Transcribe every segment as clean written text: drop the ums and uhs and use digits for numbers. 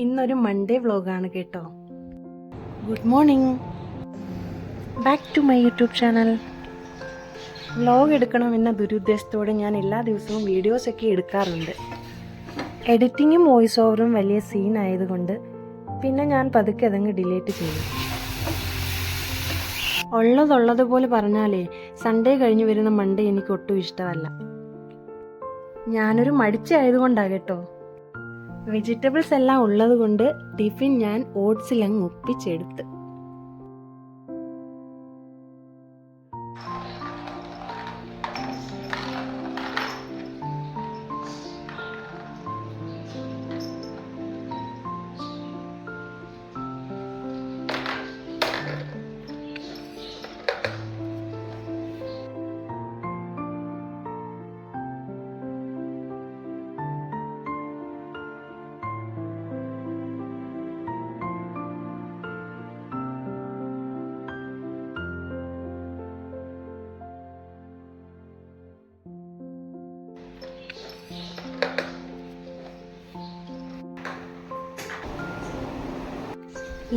ഇന്നൊരു മൺഡേ വ്ലോഗാണ് കേട്ടോ. Good morning, back to my YouTube channel. Vlog എടുക്കണമെന്ന ദുരുദ്ദേശത്തോടെ ഞാൻ എല്ലാ ദിവസവും വീഡിയോസൊക്കെ എടുക്കാറുണ്ട്. എഡിറ്റിങ്ങും വോയിസ് ഓവറും വലിയ സീൻ ആയതുകൊണ്ട് പിന്നെ ഞാൻ പതുക്കെ അതങ്ങ് ഡിലീറ്റ് ചെയ്യും. ഉള്ളതുപോലെ പറഞ്ഞാലേ സൺഡേ കഴിഞ്ഞ് വരുന്ന മൺഡേ എനിക്ക് ഒട്ടും ഇഷ്ടമല്ല. ഞാനൊരു മടിച്ച ആയതുകൊണ്ടാണ് കേട്ടോ. വെജിറ്റബിൾസ് എല്ലാം ഉള്ളത് കൊണ്ട് ടിഫിൻ ഞാൻ ഓട്സിലങ്ങ് ഒപ്പിച്ചെടുത്ത്.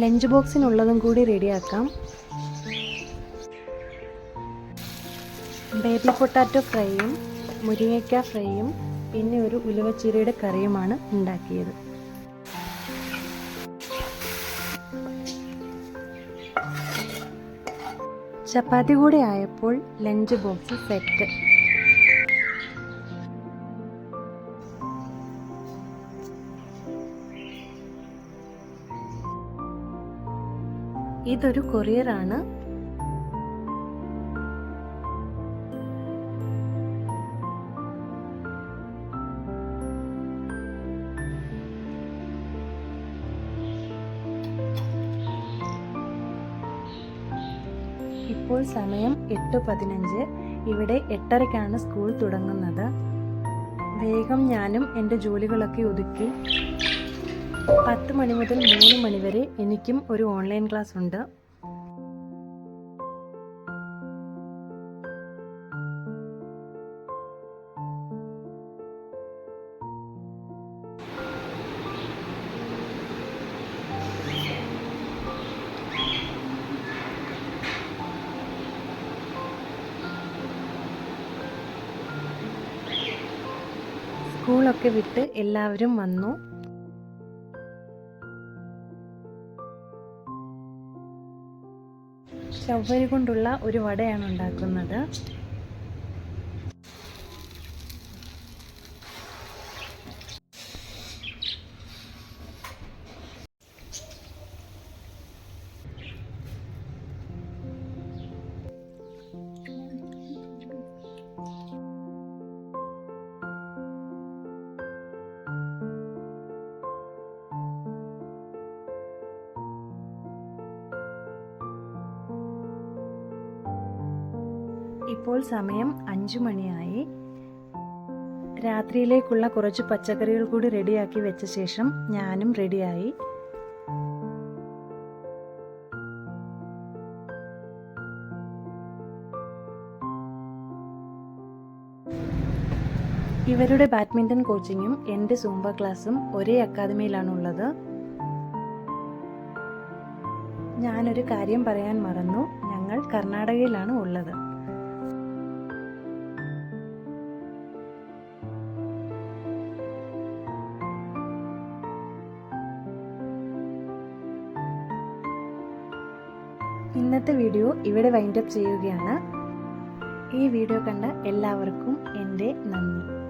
ലഞ്ച് ബോക്സിനുള്ളതും കൂടി റെഡിയാക്കാം. ബേബി പൊട്ടാറ്റോ ഫ്രൈയും മുരിങ്ങയ്ക്ക ഫ്രൈയും പിന്നെ ഒരു ഉലുവച്ചീരയുടെ കറിയുമാണ് ഉണ്ടാക്കിയത്. ചപ്പാത്തി കൂടി ആയപ്പോൾ ലഞ്ച് ബോക്സ് സെറ്റ്. ഇതൊരു കൊറിയറാണ്. ഇപ്പോൾ സമയം 8:15. ഇവിടെ 8:30-ക്കാണ് സ്കൂൾ തുടങ്ങുന്നത്. വേഗം ഞാനും എൻ്റെ ജോലികളൊക്കെ ഒതുക്കി 10 മണി മുതൽ 3 മണി വരെ എനിക്കും ഒരു ഓൺലൈൻ ക്ലാസ് ഉണ്ട്. സ്കൂളൊക്കെ വിട്ട് എല്ലാവരും വന്നു. ചവ്വരി കൊണ്ടുള്ള ഒരു വടയാണ് ഉണ്ടാക്കുന്നത്. ഇപ്പോൾ സമയം 5 മണിയായി. രാത്രിയിലേക്കുള്ള കുറച്ച് പച്ചക്കറികൾ കൂടി റെഡിയാക്കി വെച്ച ശേഷം ഞാനും റെഡിയായി. ഇവരുടെ ബാഡ്മിൻ്റൺ കോച്ചിങ്ങും എൻ്റെ സൂംബ ക്ലാസ്സും ഒരേ അക്കാദമിയിലാണുള്ളത്. ഞാനൊരു കാര്യം പറയാൻ മറന്നു. ഞങ്ങൾ കർണാടകയിലാണ് ഉള്ളത്. ഇന്നത്തെ വീഡിയോ ഇവിടെ വൈൻഡപ്പ് ചെയ്യുകയാണ്. ഈ വീഡിയോ കണ്ട എല്ലാവർക്കും എൻ്റെ നന്ദി.